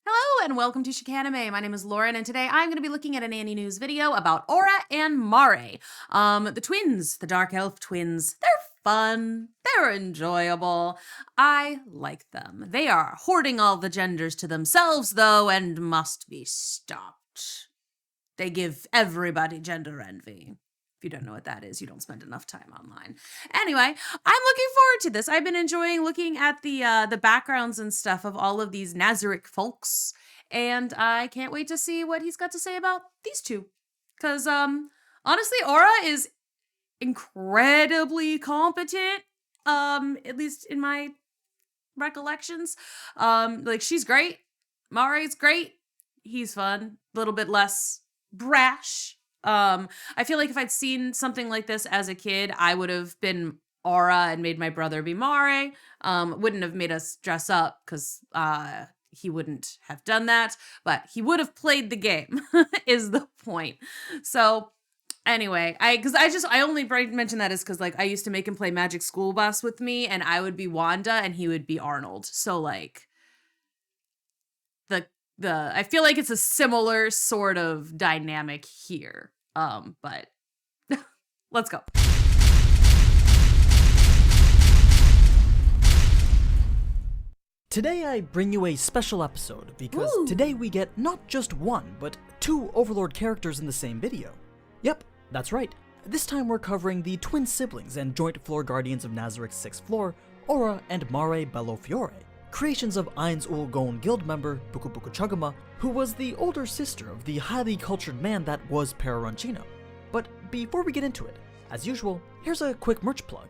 Hello and welcome to Chicanime. My name is Lauren and today I'm going to be looking at an Annie News video about Aura and Mare. The twins, the dark elf twins, they're fun, they're enjoyable. I like them. They are hoarding all the genders to themselves though and must be stopped. They give everybody gender envy. If you don't know what that is, you don't spend enough time online. Anyway, I'm looking forward to this. I've been enjoying looking at the backgrounds and stuff of all of these Nazaric folks, and I can't wait to see what he's got to say about these two. Because honestly, Aura is incredibly competent, at least in my recollections. Like, she's great. Mare's great. He's fun. A little bit less brash. I feel like if I'd seen something like this as a kid, I would have been Aura and made my brother be Mare. Wouldn't have made us dress up because he wouldn't have done that, but he would have played the game is the point. So anyway, I only mention that is because like I used to make him play Magic School Bus with me and I would be Wanda and he would be Arnold. So like I feel like it's a similar sort of dynamic here. But let's go. Today I bring you a special episode because today we get not just one, but two Overlord characters in the same video. Yep, that's right. This time we're covering the twin siblings and joint floor guardians of Nazaric's 6th floor, Aura and Mare Bellofiore, creations of Ainz Ul Gown guild member Bukubukuchagama, who was the older sister of the highly cultured man that was Perarancino. But before we get into it, as usual, here's a quick merch plug.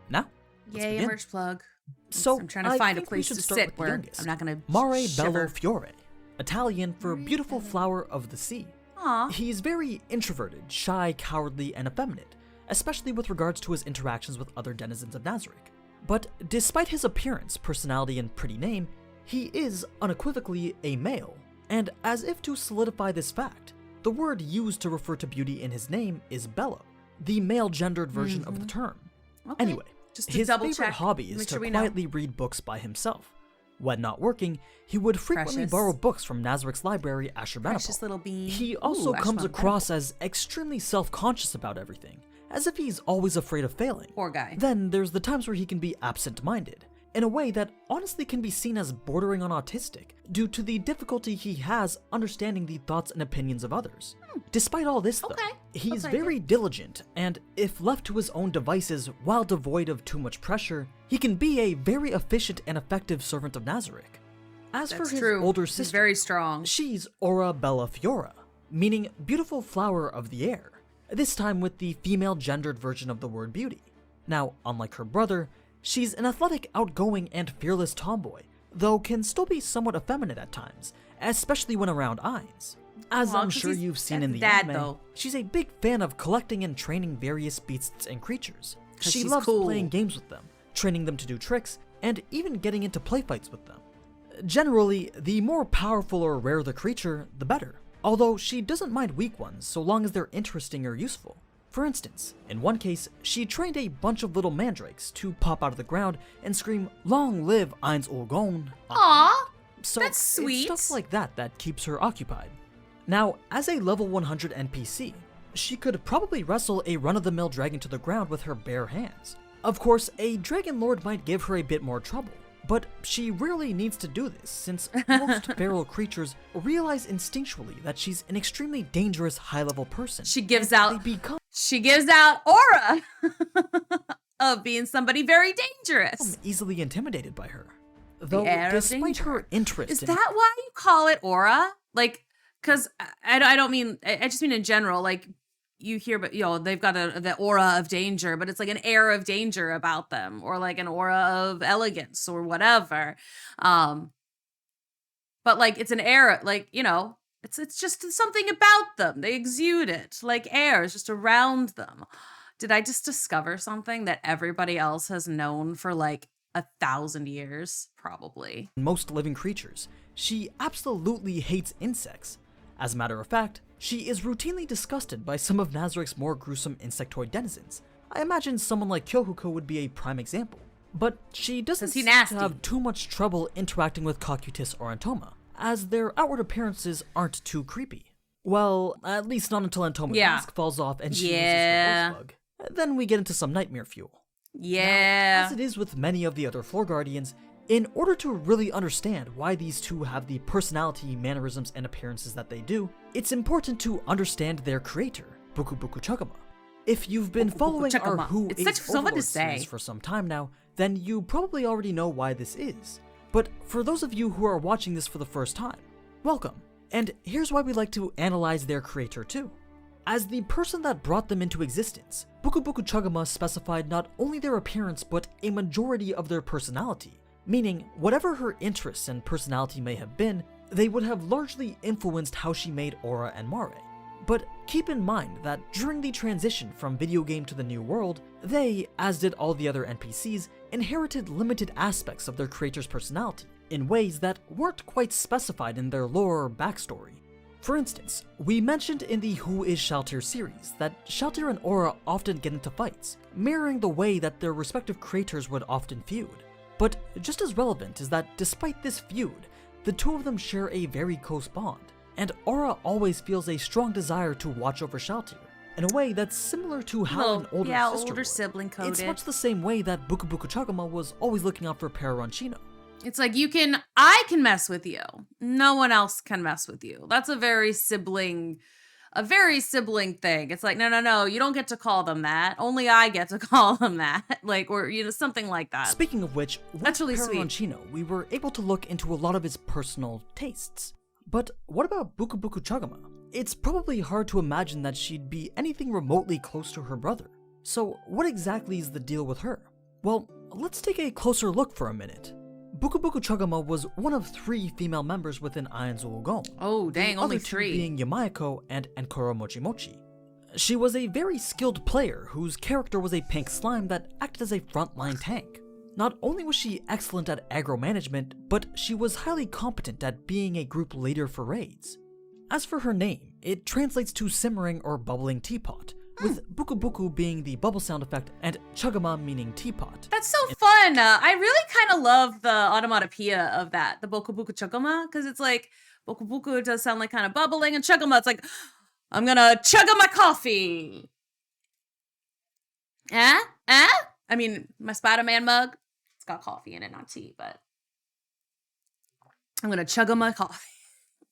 Now, let's begin. Merch plug. So I'm trying to find a place to sit where I'm not going to Mare Bellofiore, Italian for beautiful flower of the sea. Aww. He's very introverted, shy, cowardly, and effeminate, especially with regards to his interactions with other denizens of Nazarick. But despite his appearance, personality, and pretty name, he is unequivocally a male. And as if to solidify this fact, the word used to refer to beauty in his name is bello, the male-gendered version of the term. Okay. Anyway, his favorite hobby is to quietly read books by himself. When not working, he would frequently borrow books from Nazarick's library, Ashurbanipal. Precious little bean. He also comes across as extremely self-conscious about everything, as if he's always afraid of failing. Poor guy. Then there's the times where he can be absent-minded, in a way that honestly can be seen as bordering on autistic, due to the difficulty he has understanding the thoughts and opinions of others. Despite all this though, he's very diligent, and if left to his own devices while devoid of too much pressure, he can be a very efficient and effective servant of Nazarick. As for his older sister, he's very strong. She's Aura Bellofiore, meaning beautiful flower of the air, this time with the female gendered version of the word beauty. Now, unlike her brother, she's an athletic, outgoing, and fearless tomboy, though can still be somewhat effeminate at times, especially when around Ainz. As I'm sure you've seen in the anime, she's a big fan of collecting and training various beasts and creatures. She loves playing games with them, training them to do tricks, and even getting into playfights with them. Generally, the more powerful or rare the creature, the better, although she doesn't mind weak ones so long as they're interesting or useful. For instance, in one case, she trained a bunch of little mandrakes to pop out of the ground and scream, "Long live Ainz Ul Gown." Aww, so that's sweet. It's stuff like that keeps her occupied. Now, as a level 100 NPC, she could probably wrestle a run-of-the-mill dragon to the ground with her bare hands. Of course, a dragon lord might give her a bit more trouble, but she rarely needs to do this since most feral creatures realize instinctually that she's an extremely dangerous high-level person. She gives out aura of being somebody very dangerous. Easily intimidated by her. Though, despite her interest Is that why you call it aura? Like, because I don't mean, I just mean in general, like, you hear, but they've got the aura of danger, but it's like an air of danger about them, or like an aura of elegance or whatever. But like, it's an air, like, it's just something about them. They exude it, like air is just around them. Did I just discover something that everybody else has known for like 1,000 years? Probably. Most living creatures, she absolutely hates insects. As a matter of fact, she is routinely disgusted by some of Nazarick's more gruesome insectoid denizens. I imagine someone like Kyohuko would be a prime example. But she doesn't seem to have too much trouble interacting with Cocytus or Antoma, as their outward appearances aren't too creepy. Well, at least not until Antoma's Yeah. mask falls off and she Yeah. uses her voice bug. Then we get into some nightmare fuel. Yeah. Now, as it is with many of the other Floor Guardians, in order to really understand why these two have the personality, mannerisms, and appearances that they do, it's important to understand their creator, Bukubukuchagama. If you've been following our Who It's is such so fun to Overlord say. series for some time now, then you probably already know why this is. But for those of you who are watching this for the first time, welcome. And here's why we like to analyze their creator too. As the person that brought them into existence, Bukubukuchagama specified not only their appearance but a majority of their personality, meaning whatever her interests and personality may have been, they would have largely influenced how she made Aura and Mare. But keep in mind that during the transition from video game to the new world, they, as did all the other NPCs, inherited limited aspects of their creator's personality in ways that weren't quite specified in their lore or backstory. For instance, we mentioned in the Who is Shaltir series that Shaltir and Aura often get into fights, mirroring the way that their respective creators would often feud. But just as relevant is that despite this feud, the two of them share a very close bond, and Aura always feels a strong desire to watch over Shaltir, in a way that's similar to how an older sister would. Sibling coded. It's much the same way that Bukubukuchagama was always looking out for Perraroncino. It's like I can mess with you. No one else can mess with you. That's a very sibling thing. It's like, no, you don't get to call them that. Only I get to call them that. Like, or, something like that. Speaking of which, That's with really sweet. Perraroncino, we were able to look into a lot of his personal tastes. But what about Bukubukuchagama? It's probably hard to imagine that she'd be anything remotely close to her brother. So what exactly is the deal with her? Well, let's take a closer look for a minute. Bukubukuchagama was one of 3 female members within Aian's Ulgon. Oh, dang, the only other 3. Two being Yamayako and Enkoro Mochimochi. She was a very skilled player whose character was a pink slime that acted as a frontline tank. Not only was she excellent at aggro management, but she was highly competent at being a group leader for raids. As for her name, it translates to simmering or bubbling teapot, with Bukubuku being the bubble sound effect and Chagama meaning teapot. That's so fun. I really kind of love the onomatopoeia of that, the Bukubukuchagama, because it's like, Bukubuku does sound like kind of bubbling, and Chagama, it's like, I'm gonna chugga my coffee. I mean, my Spider-Man mug, it's got coffee in it, not tea, but I'm gonna chugga my coffee.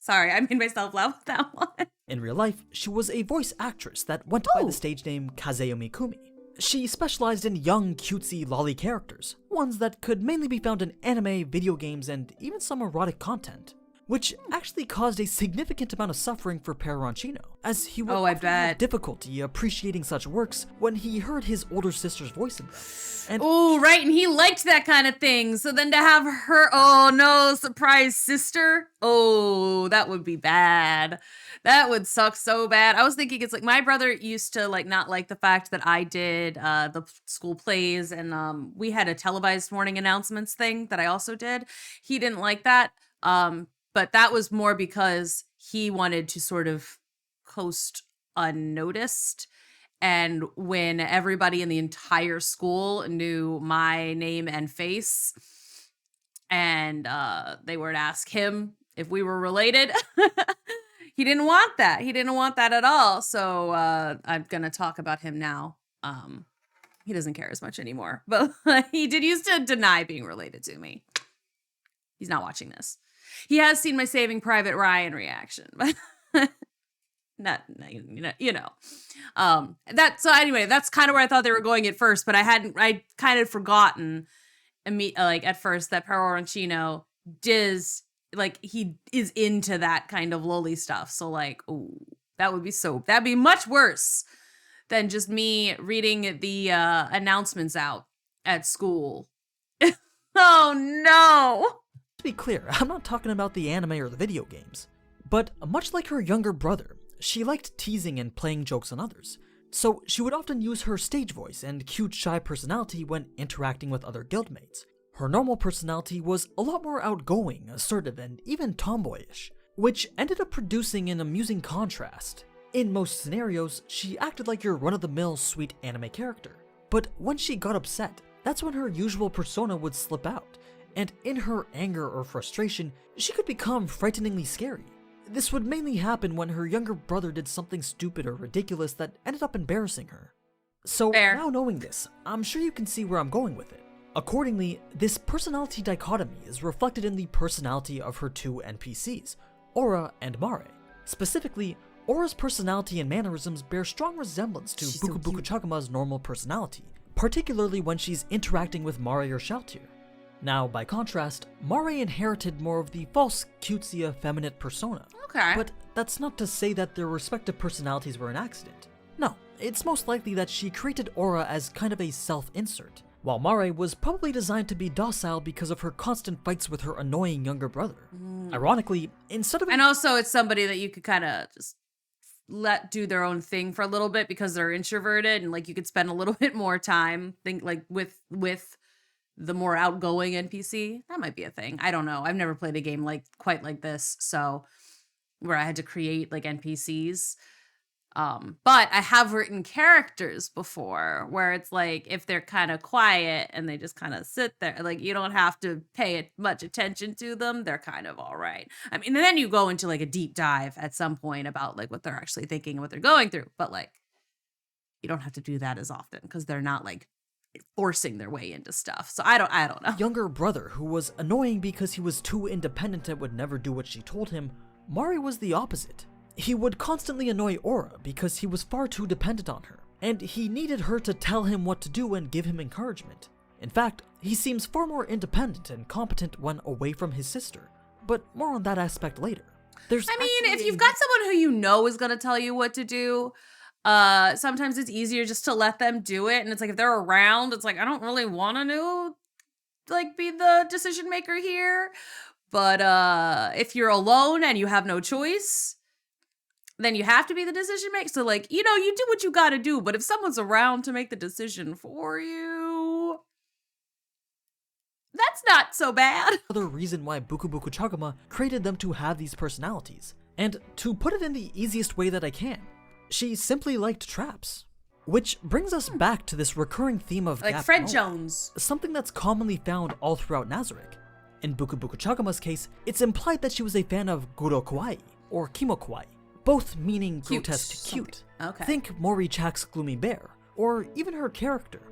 Sorry, I made myself laugh with that one. In real life, she was a voice actress that went by the stage name Kazeyomi Kumi. She specialized in young, cutesy, lolly characters, ones that could mainly be found in anime, video games, and even some erotic content, which actually caused a significant amount of suffering for Perraroncino, as he would often have difficulty appreciating such works when he heard his older sister's voice in them. And oh, right, and he liked that kind of thing. So then to have her, oh no, surprise sister, oh, that would be bad. That would suck so bad. I was thinking, it's like my brother used to like not like the fact that I did the school plays, and we had a televised morning announcements thing that I also did. He didn't like that, but that was more because he wanted to sort of coast unnoticed. And when everybody in the entire school knew my name and face, and they were to ask him if we were related, he didn't want that. He didn't want that at all. So I'm going to talk about him now. He doesn't care as much anymore, but he did used to deny being related to me. He's not watching this. He has seen my Saving Private Ryan reaction, but so anyway, that's kind of where I thought they were going at first, but I kind of forgotten like at first that Perraroncino he is into that kind of lowly stuff. So like, oh, that'd be much worse than just me reading the announcements out at school. Oh no. To be clear, I'm not talking about the anime or the video games. But much like her younger brother, she liked teasing and playing jokes on others. So she would often use her stage voice and cute shy personality when interacting with other guildmates. Her normal personality was a lot more outgoing, assertive, and even tomboyish, which ended up producing an amusing contrast. In most scenarios, she acted like your run-of-the-mill sweet anime character. But when she got upset, that's when her usual persona would slip out, and in her anger or frustration, she could become frighteningly scary. This would mainly happen when her younger brother did something stupid or ridiculous that ended up embarrassing her. So Fair. now knowing this, I'm sure you can see where I'm going with it. Accordingly, this personality dichotomy is reflected in the personality of her two NPCs, Aura and Mare. Specifically, Aura's personality and mannerisms bear strong resemblance to She's so cute. Bukubukuchagama's normal personality, particularly when she's interacting with Mare or Shaltir. Now, by contrast, Mare inherited more of the false, cutesy, effeminate persona. Okay. But that's not to say that their respective personalities were an accident. No, it's most likely that she created Aura as kind of a self-insert, while Mare was probably designed to be docile because of her constant fights with her annoying younger brother. Ironically, instead of And also, it's somebody that you could kind of just let do their own thing for a little bit because they're introverted, and like you could spend a little bit more time with the more outgoing NPC. That might be a thing. I don't know. I've never played a game quite like this, so where I had to create like NPCs. But I have written characters before where it's like if they're kind of quiet and they just kind of sit there, like you don't have to pay much attention to them. They're kind of all right. I mean, and then you go into like a deep dive at some point about like what they're actually thinking and what they're going through. But like, you don't have to do that as often because they're not like forcing their way into stuff. So I don't know. younger brother who was annoying because he was too independent and would never do what she told him, Mare was the opposite. He would constantly annoy Aura because he was far too dependent on her, and he needed her to tell him what to do and give him encouragement. In fact, he seems far more independent and competent when away from his sister, but more on that aspect later. I mean, if you've got someone who you know is going to tell you what to do, sometimes it's easier just to let them do it. And it's like, if they're around, it's like, I don't really want to like be the decision maker here. But if you're alone and you have no choice, then you have to be the decision maker. So like, you know, you do what you got to do. But if someone's around to make the decision for you, that's not so bad. Another reason why Bukubukuchagama created them to have these personalities. And to put it in the easiest way that I can, she simply liked traps. Which brings us back to this recurring theme of Like gap Fred knowledge, Jones. something that's commonly found all throughout Nazarick. In Bukubukuchagama's case, it's implied that she was a fan of Guro Kawaii, or Kimo Kawaii, both meaning Cute. grotesque cute. Okay. Think Mori Chak's gloomy bear, or even her character.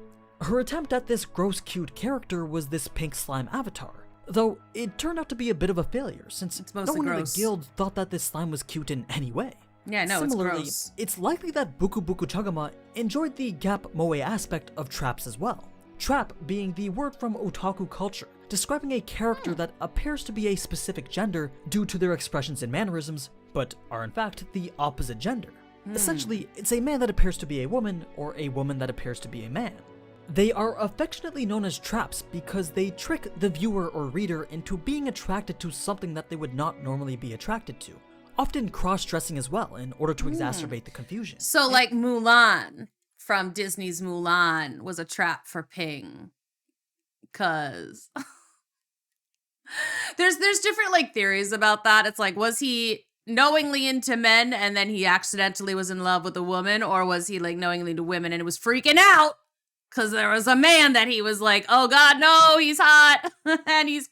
Her attempt at this gross cute character was this pink slime avatar, though it turned out to be a bit of a failure since It's no mostly one in the gross. guild thought that this slime was cute in any way. Yeah, no, Similarly, it's gross. it's likely that Bukubukuchagama enjoyed the gap moe aspect of traps as well. Trap being the word from otaku culture, describing a character that appears to be a specific gender due to their expressions and mannerisms, but are in fact the opposite gender. Essentially, it's a man that appears to be a woman, or a woman that appears to be a man. They are affectionately known as traps because they trick the viewer or reader into being attracted to something that they would not normally be attracted to, often cross-dressing as well in order to exacerbate the confusion. So like Mulan from Disney's Mulan was a trap for Ping. Cause there's different like theories about that. It's like, was he knowingly into men and then he accidentally was in love with a woman, or was he like knowingly into women and it was freaking out because there was a man that he was like, oh god, no, he's hot and he's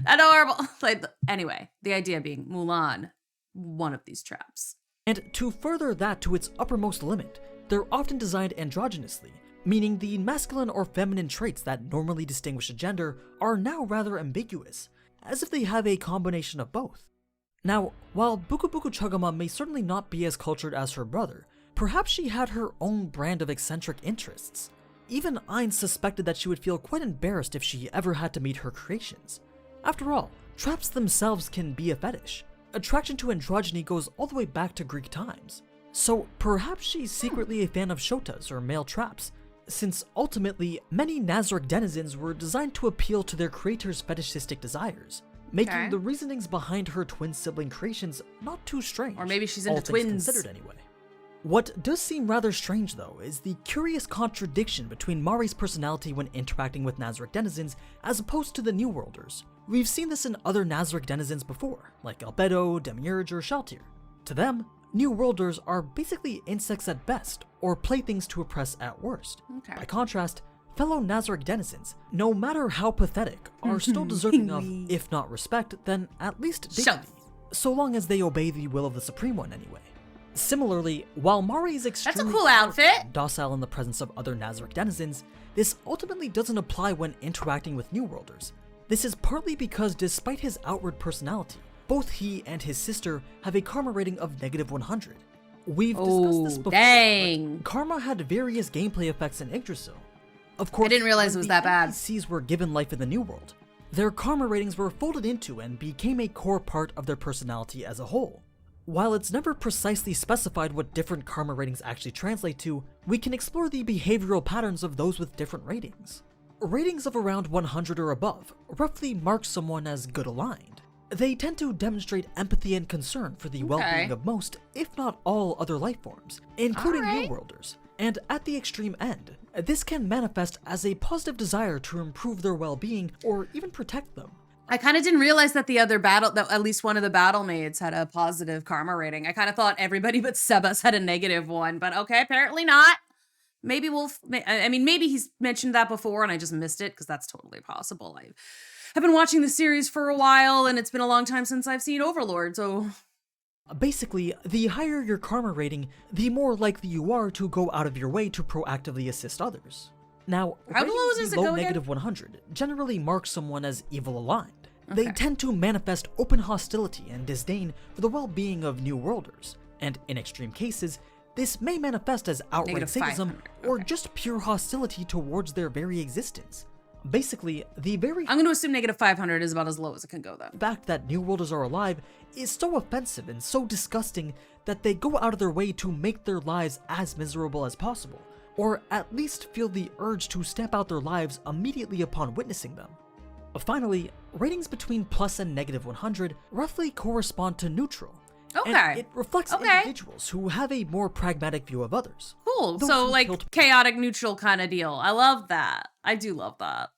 adorable. Like, anyway, the idea being Mulan, one of these traps. And to further that to its uppermost limit, they're often designed androgynously, meaning the masculine or feminine traits that normally distinguish a gender are now rather ambiguous, as if they have a combination of both. Now, while Bukubukuchagama may certainly not be as cultured as her brother, perhaps she had her own brand of eccentric interests. Even Ein suspected that she would feel quite embarrassed if she ever had to meet her creations. After all, traps themselves can be a fetish. Attraction to androgyny goes all the way back to Greek times. So perhaps she's secretly a fan of shotas or male traps, since ultimately many Nazarick denizens were designed to appeal to their creators' fetishistic desires, making Okay. the reasonings behind her twin sibling creations not too strange. Or maybe she's all into things twins. considered anyway. What does seem rather strange though is the curious contradiction between Mari's personality when interacting with Nazarick denizens as opposed to the New Worlders. We've seen this in other Nazarick denizens before, like Albedo, Demiurge, or Shaltir. To them, New Worlders are basically insects at best, or playthings to oppress at worst. Okay. By contrast, fellow Nazarick denizens, no matter how pathetic, are still deserving of, if not respect, then at least dignity, so long as they obey the will of the Supreme One anyway. Similarly, while Mare is extremely That's a cool outfit. docile in the presence of other Nazarick denizens, this ultimately doesn't apply when interacting with New Worlders. This is partly because despite his outward personality, both he and his sister have a karma rating of -100. We've discussed this before, Dang. but karma had various gameplay effects in Yggdrasil. Of course, I didn't realize it was that bad. NPCs were given life in the New World. Their karma ratings were folded into and became a core part of their personality as a whole. While it's never precisely specified what different karma ratings actually translate to, we can explore the behavioral patterns of those with different ratings. Ratings of around 100 or above roughly mark someone as good aligned. They tend to demonstrate empathy and concern for the well-being of most, if not all, other life forms, including New Worlders. And at the extreme end, this can manifest as a positive desire to improve their well-being or even protect them. I kind of didn't realize that the other that at least one of the battle maids had a positive karma rating. I kind of thought everybody but Sebas had a -1, but okay, apparently not. Maybe maybe he's mentioned that before and I just missed it, because that's totally possible. I've been watching the series for a while and it's been a long time since I've seen Overlord, so... Basically, the higher your karma rating, the more likely you are to go out of your way to proactively assist others. Now, how low is it below going -100 generally mark someone as evil aligned. Okay. They tend to manifest open hostility and disdain for the well-being of New Worlders, and in extreme cases, this may manifest as outright sadism or just pure hostility towards their very existence. Basically, the very I'm going to assume -500 is about as low as it can go then. fact that New Worlders are alive is so offensive and so disgusting that they go out of their way to make their lives as miserable as possible, or at least feel the urge to stamp out their lives immediately upon witnessing them. Finally, ratings between plus and -100 roughly correspond to neutral. Okay. And it reflects individuals who have a more pragmatic view of others. Cool. Those So who like tilt chaotic neutral kind of deal. I love that. I do love that.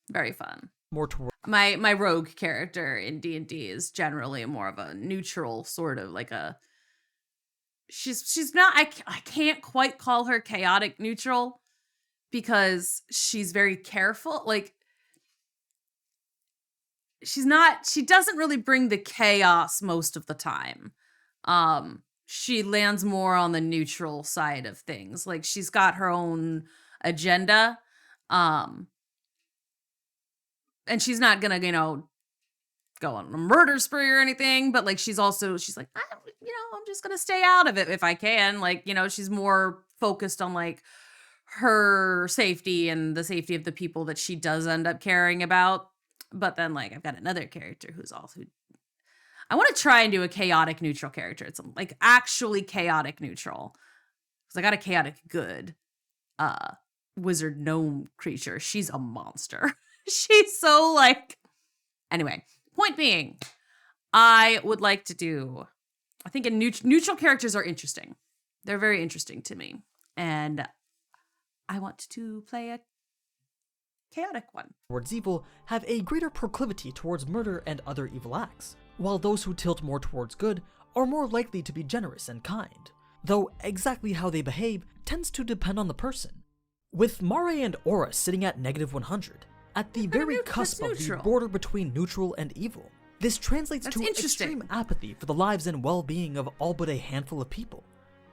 Very fun. more toward My rogue character in D&D is generally more of a neutral sort of like a she's not I can't quite call her chaotic neutral because she's very careful. Like she doesn't really bring the chaos most of the time. She lands more on the neutral side of things. Like she's got her own agenda. And she's not gonna, go on a murder spree or anything, but like she's like, I'm just gonna stay out of it if I can. Like, she's more focused on like her safety and the safety of the people that she does end up caring about. But then like I've got another character who's also I want to try and do a chaotic neutral character. It's like actually chaotic neutral. Because I got a chaotic good wizard gnome creature. She's a monster. She's so like... Anyway, point being, I would like to do... I think neutral characters are interesting. They're very interesting to me. And I want to play a chaotic one. towards evil have a greater proclivity towards murder and other evil acts, while those who tilt more towards good are more likely to be generous and kind, though exactly how they behave tends to depend on the person. With Mare and Aura sitting at -100, at the very cusp of the border between neutral and evil, this translates to extreme apathy for the lives and well-being of all but a handful of people.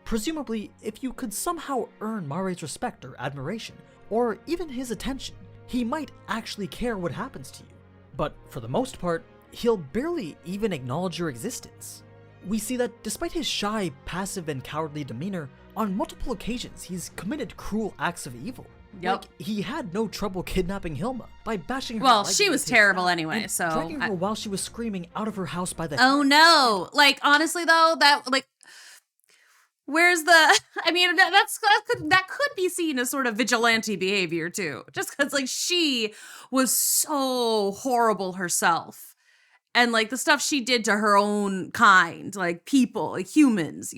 Presumably, if you could somehow earn Mare's respect or admiration, or even his attention, he might actually care what happens to you. But for the most part, he'll barely even acknowledge your existence. We see that despite his shy, passive, and cowardly demeanor, on multiple occasions he's committed cruel acts of evil. Yep. Like, he had no trouble kidnapping Hilma by bashing her. Well, leg she with was his terrible staff anyway, and so dragging her while she was screaming out of her house by the Oh no! Like honestly though, that like where's the I mean that could be seen as sort of vigilante behavior too. Just cuz like she was so horrible herself. And like the stuff she did to her own kind, like people, like humans,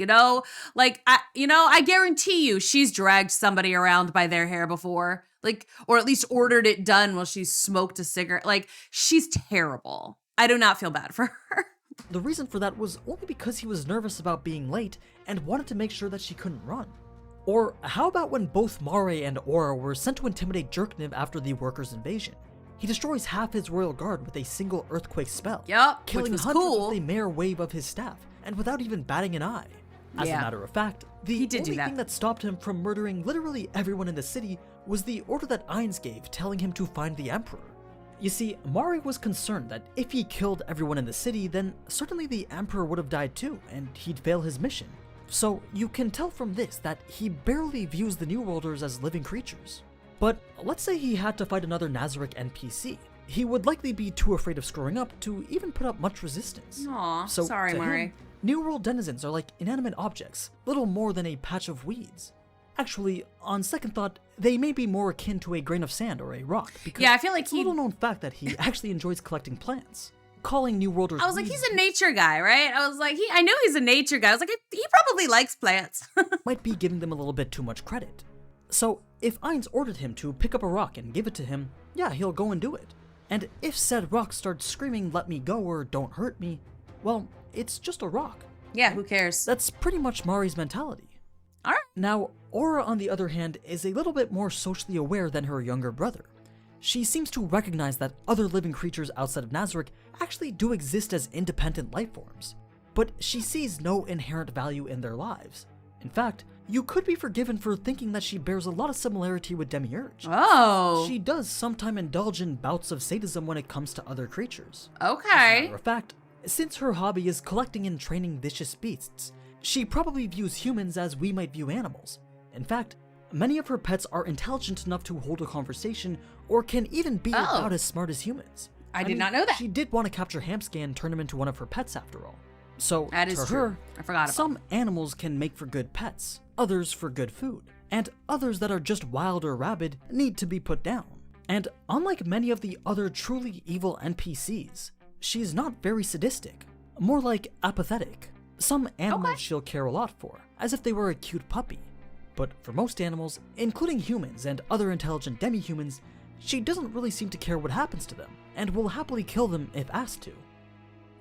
like I guarantee you she's dragged somebody around by their hair before, like, or at least ordered it done while she smoked a cigarette. Like she's terrible. I do not feel bad for her. The reason for that was only because he was nervous about being late and wanted to make sure that she couldn't run. Or how about when both Mare and Aura were sent to intimidate Jerkniv after the workers' invasion? He destroys half his royal guard with a single earthquake spell, Yup, killing which was hundreds cool. with a mere wave of his staff, and without even batting an eye. As a matter of fact, the He did do only that. thing that stopped him from murdering literally everyone in the city was the order that Ainz gave, telling him to find the Emperor. You see, Mare was concerned that if he killed everyone in the city, then certainly the Emperor would have died too, and he'd fail his mission. So you can tell from this that he barely views the New Worlders as living creatures. But let's say he had to fight another Nazarick NPC. He would likely be too afraid of screwing up to even put up much resistance. Aw, So sorry, to Mare. him, New World denizens are like inanimate objects, little more than a patch of weeds. Actually, on second thought, they may be more akin to a grain of sand or a rock, because Yeah, I feel like it's a little known fact that he actually enjoys collecting plants. Calling New Worlders I was like, weeds he's a nature guy, right? I was like, I know he's a nature guy. I was like, he probably likes plants. might be giving them a little bit too much credit. So, if Ainz ordered him to pick up a rock and give it to him, yeah, he'll go and do it. And if said rock starts screaming, "Let me go" or "Don't hurt me," well, it's just a rock. Yeah, who cares? That's pretty much Mari's mentality. All right. Now, Aura, on the other hand, is a little bit more socially aware than her younger brother. She seems to recognize that other living creatures outside of Nazarick actually do exist as independent life forms, but she sees no inherent value in their lives. In fact, you could be forgiven for thinking that she bears a lot of similarity with Demiurge. Oh. She does sometimes indulge in bouts of sadism when it comes to other creatures. Okay. Matter of fact, since her hobby is collecting and training vicious beasts, she probably views humans as we might view animals. In fact, many of her pets are intelligent enough to hold a conversation or can even be about as smart as humans. I did not know that. She did want to capture Hamscan and turn him into one of her pets after all. So, That is to true. her, I forgot about some animals can make for good pets, others for good food, and others that are just wild or rabid need to be put down. And unlike many of the other truly evil NPCs, she's not very sadistic, more like apathetic. Some animals she'll care a lot for, as if they were a cute puppy. But for most animals, including humans and other intelligent demi-humans, she doesn't really seem to care what happens to them, and will happily kill them if asked to.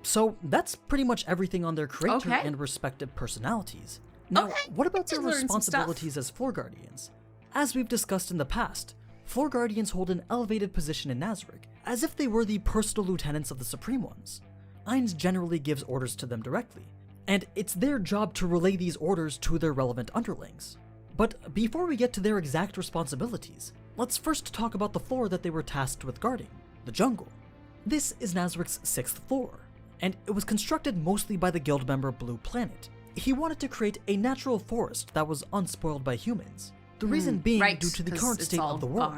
So that's pretty much everything on their creator and respective personalities. Now, what about their responsibilities as floor guardians? As we've discussed in the past, floor guardians hold an elevated position in Nazarick, as if they were the personal lieutenants of the Supreme Ones. Ainz generally gives orders to them directly, and it's their job to relay these orders to their relevant underlings. But before we get to their exact responsibilities, let's first talk about the floor that they were tasked with guarding, the jungle. This is Nazarick's 6th floor, and it was constructed mostly by the guild member Blue Planet. He wanted to create a natural forest that was unspoiled by humans. The reason being due to the current state of the world.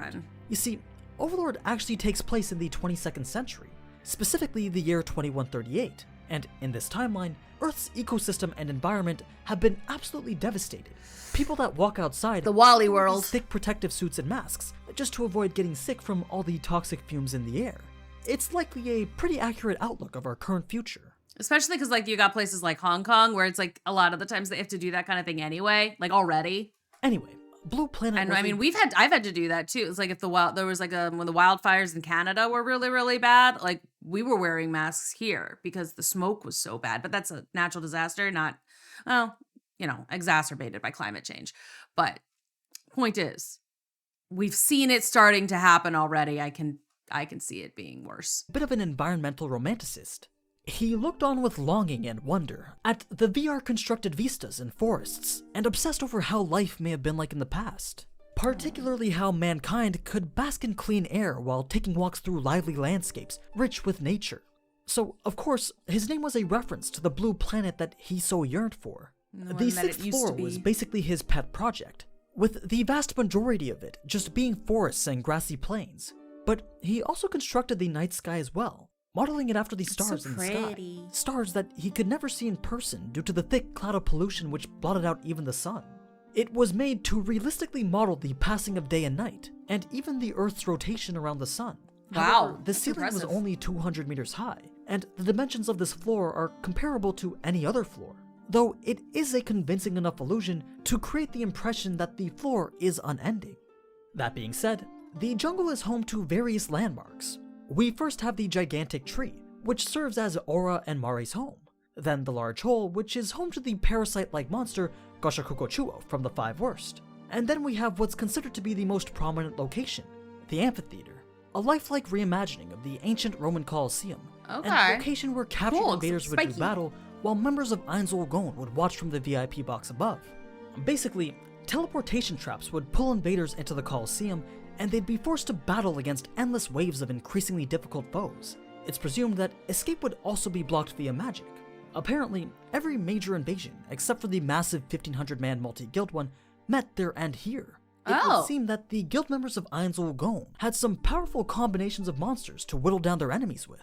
You see, Overlord actually takes place in the 22nd century, specifically the year 2138, and in this timeline, Earth's ecosystem and environment have been absolutely devastated. People that walk outside The Wally wear world. these thick protective suits and masks just to avoid getting sick from all the toxic fumes in the air. It's likely a pretty accurate outlook of our current future. Especially because, like, you got places like Hong Kong where it's like a lot of the times they have to do that kind of thing anyway, like already. Anyway, Blue Planet. And I mean, I've had to do that too. It's like if there was like when the wildfires in Canada were really, really bad, like we were wearing masks here because the smoke was so bad. But that's a natural disaster, not, well, exacerbated by climate change. But point is, we've seen it starting to happen already. I can see it being worse. Bit of an environmental romanticist. He looked on with longing and wonder at the VR-constructed vistas and forests, and obsessed over how life may have been like in the past. Particularly how mankind could bask in clean air while taking walks through lively landscapes, rich with nature. So, of course, his name was a reference to the blue planet that he so yearned for. The 6th floor was basically his pet project, with the vast majority of it just being forests and grassy plains. But he also constructed the night sky as well, modeling it after the stars in the sky. Stars that he could never see in person due to the thick cloud of pollution which blotted out even the sun. It was made to realistically model the passing of day and night, and even the Earth's rotation around the sun. Wow, However, the ceiling was only 200 meters high, and the dimensions of this floor are comparable to any other floor, though it is a convincing enough illusion to create the impression that the floor is unending. That being said, the jungle is home to various landmarks. We first have the gigantic tree, which serves as Aura and Mare's home. Then the large hole, which is home to the parasite-like monster Goshakukochuo from the 5 worst. And then we have what's considered to be the most prominent location, the amphitheater, a lifelike reimagining of the ancient Roman Colosseum, and a location where captured invaders would do battle while members of Ainzul Gon would watch from the VIP box above. Basically, teleportation traps would pull invaders into the Colosseum, and they'd be forced to battle against endless waves of increasingly difficult foes. It's presumed that escape would also be blocked via magic. Apparently, every major invasion, except for the massive 1,500-man multi-guild one, met their end here. It would seem that the guild members of Ainzul Gon had some powerful combinations of monsters to whittle down their enemies with.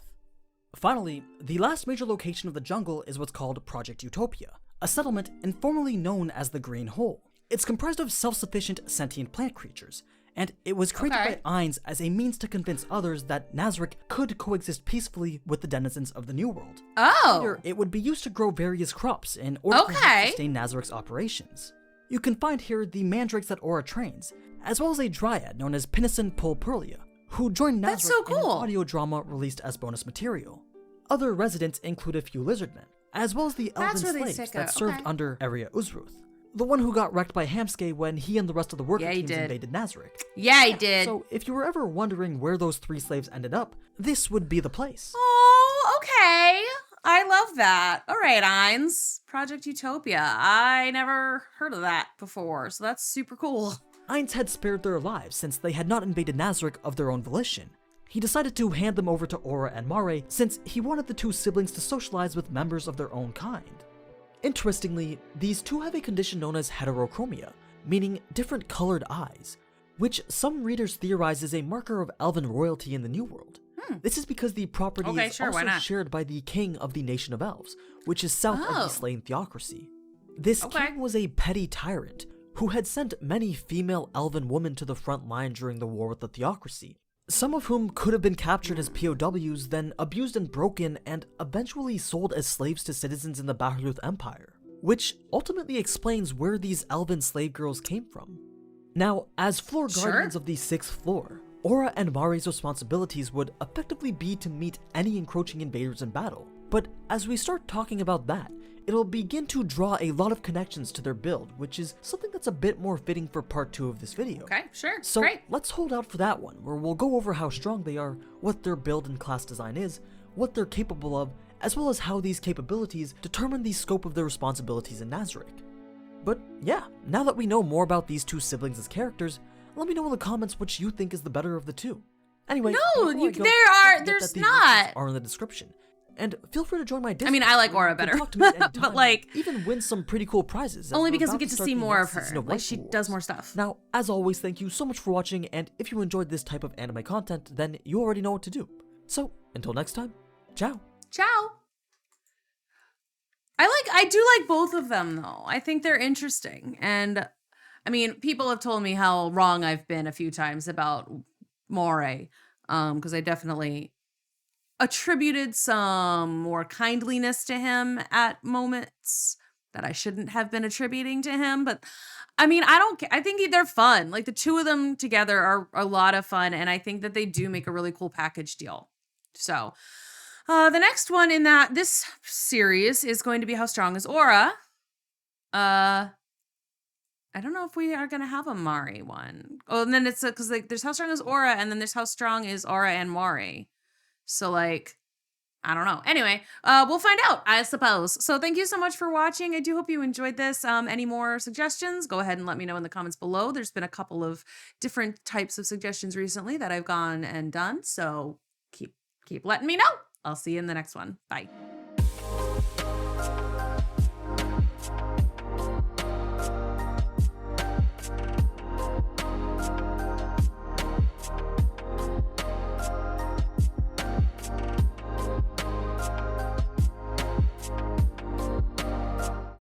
Finally, the last major location of the jungle is what's called Project Utopia, a settlement informally known as the Green Hole. It's comprised of self-sufficient sentient plant creatures, and it was created by Ainz as a means to convince others that Nazarick could coexist peacefully with the denizens of the New World. Later, it would be used to grow various crops in order to sustain Nazarick's operations. You can find here the mandrakes that Aura trains, as well as a dryad known as Pinnison Pulperlia, who joined Nazarick in an audio drama released as bonus material. Other residents include a few lizardmen, as well as the elven slaves that served under Area Uzruth, the one who got wrecked by Hamske when he and the rest of the worker teams invaded Nazarick. Yeah, he did. So if you were ever wondering where those 3 slaves ended up, this would be the place. Oh, okay. I love that. All right, Ainz. Project Utopia. I never heard of that before, so that's super cool. Ainz had spared their lives since they had not invaded Nazarick of their own volition. He decided to hand them over to Aura and Mare since he wanted the 2 siblings to socialize with members of their own kind. Interestingly, these 2 have a condition known as heterochromia, meaning different colored eyes, which some readers theorize is a marker of elven royalty in the New World. This is because the property is also shared by the king of the Nation of Elves, which is south of the slain theocracy. This king was a petty tyrant who had sent many female elven women to the front line during the war with the theocracy, some of whom could have been captured as POWs, then abused and broken, and eventually sold as slaves to citizens in the Bahrluth Empire, which ultimately explains where these elven slave girls came from. Now, as floor guardians of the 6th floor, Aura and Mare's responsibilities would effectively be to meet any encroaching invaders in battle, but as we start talking about that, it'll begin to draw a lot of connections to their build, which is something that's a bit more fitting for part 2 of this video. So let's hold out for that one, where we'll go over how strong they are, what their build and class design is, what they're capable of, as well as how these capabilities determine the scope of their responsibilities in Nazarick. But yeah, now that we know more about these 2 siblings as characters, let me know in the comments which you think is the better of the 2. Anyway, there's not. Are in the description. And feel free to join my Discord. I mean, I like Aura better, but like, even win some pretty cool prizes. Only because we get to see more of her. Like, she does more stuff. Now, as always, thank you so much for watching, and if you enjoyed this type of anime content, then you already know what to do. So, until next time, ciao. Ciao. I do like both of them, though. I think they're interesting. And, I mean, people have told me how wrong I've been a few times about Mare, because I definitely attributed some more kindliness to him at moments that I shouldn't have been attributing to him. But I mean, I don't care. I think they're fun. Like, the 2 of them together are a lot of fun. And I think that they do make a really cool package deal. So the next one in this series is going to be How Strong is Aura? I don't know if we are going to have a Mare one. Oh, and then it's because like there's How Strong is Aura, and then there's How Strong is Aura and Mare. So, like, I don't know. Anyway, we'll find out, I suppose. So thank you so much for watching. I do hope you enjoyed this. Any more suggestions, go ahead and let me know in the comments below. There's been a couple of different types of suggestions recently that I've gone and done. So keep letting me know. I'll see you in the next one. Bye.